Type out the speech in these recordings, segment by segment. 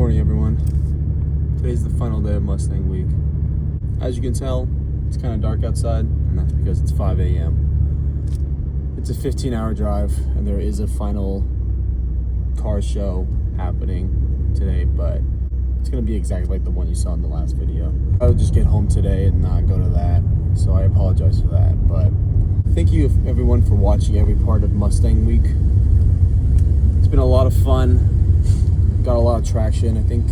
morning, everyone. Today's the final day of Mustang week. As you can tell, it's kind of dark outside, and that's because it's 5 a.m. It's a 15-hour drive, and there is a final car show happening today, but it's going to be exactly like the one you saw in the last video. I would just get home today and not go to that, so I apologize for that. But thank you, everyone, for watching every part of Mustang week. It's been a lot of fun. Got a lot of traction. I think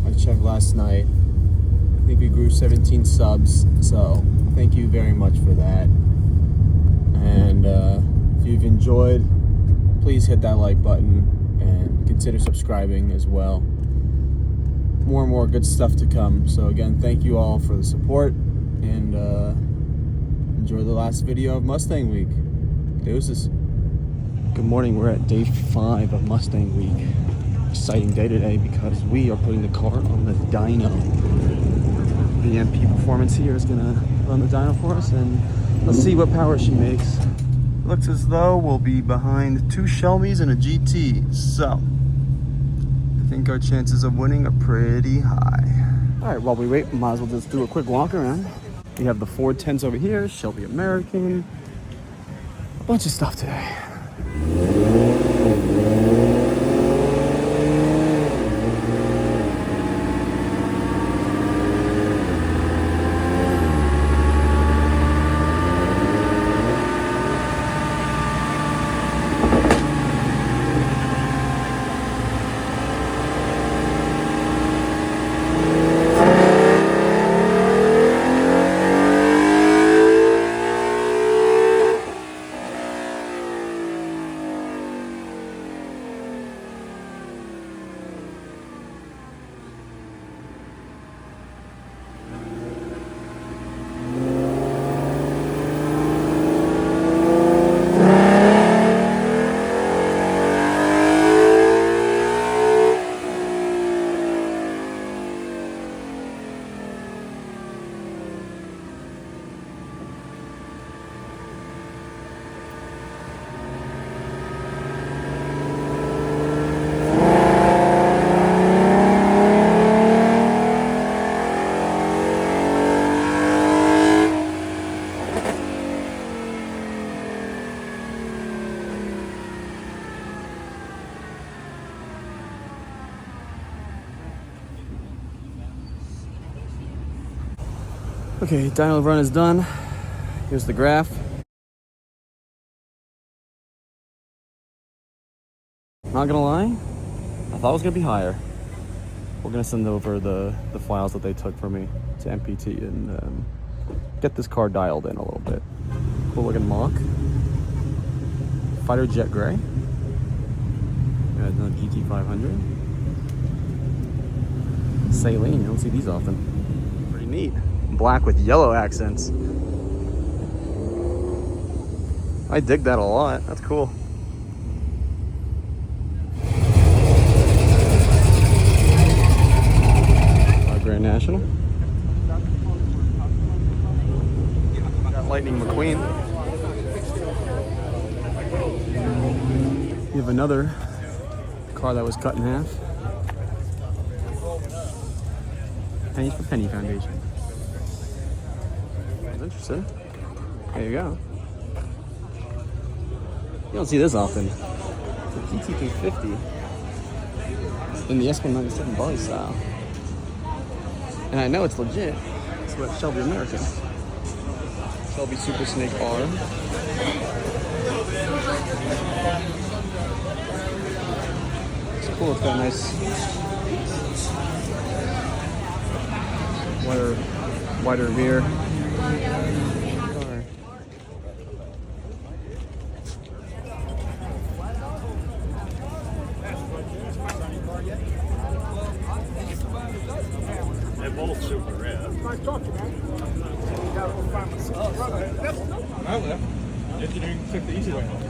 I checked last night. I think we grew 17 subs, so thank you very much for that. And if you've enjoyed, please hit that like button and consider subscribing as well. More and more good stuff to come. So again, thank you all for the support, and enjoy the last video of Mustang week. Deuces. Good morning. We're at day 5 of Mustang week. Exciting day today because we are putting the car on the dyno. The MP Performance here is gonna run the dyno for us, and let's see what power she makes. Looks as though we'll be behind 2 Shelbys and a GT, so I think our chances of winning are pretty high. All right, while we wait, might as well just do a quick walk around. We have the Ford 10s over here, Shelby American, a bunch of stuff today. Okay, dyno run is done. Here's the graph. Not gonna lie, I thought it was gonna be higher. We're gonna send over the files that they took for me to MPT and get this car dialed in a little bit. Cool looking Mach. Fighter Jet Gray. Got another GT500. Saline, you don't see these often. Pretty neat. Black with yellow accents. I dig that a lot. That's cool. Grand National. Got Lightning McQueen. You have another car that was cut in half. Pennies for Penny Foundation. Interesting. There you go. You don't see this often. It's a GT350 in the S197 body style. And I know it's legit. It's what Shelby American. Shelby Super Snake R. It's cool. It's got a nice wider rear. They're both super rare. Nice talking, man. I left. Engineering took the easy way home.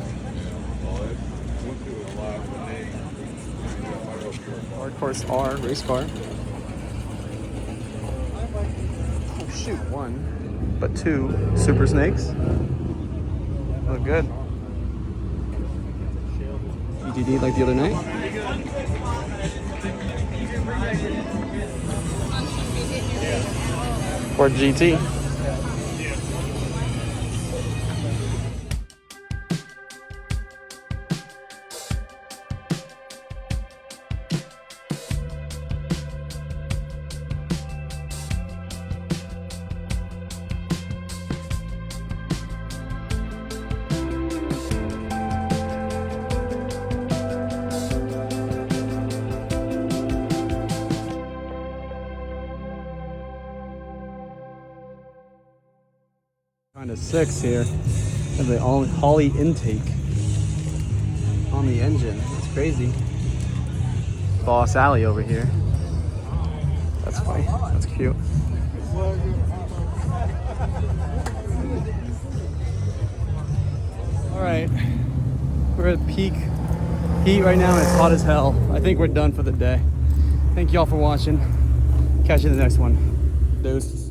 Hard course R, race car. Oh shoot, 1, but 2 Super Snakes. Look good. EDD like the other night. Sport GT. Kind of 6 here. Have the Holly intake on the engine. That's crazy. Boss Alley over here. That's funny. That's cute. All right, we're at peak heat right now and it's hot as hell. I think we're done for the day. Thank you all for watching. Catch you in the next one. Deuces.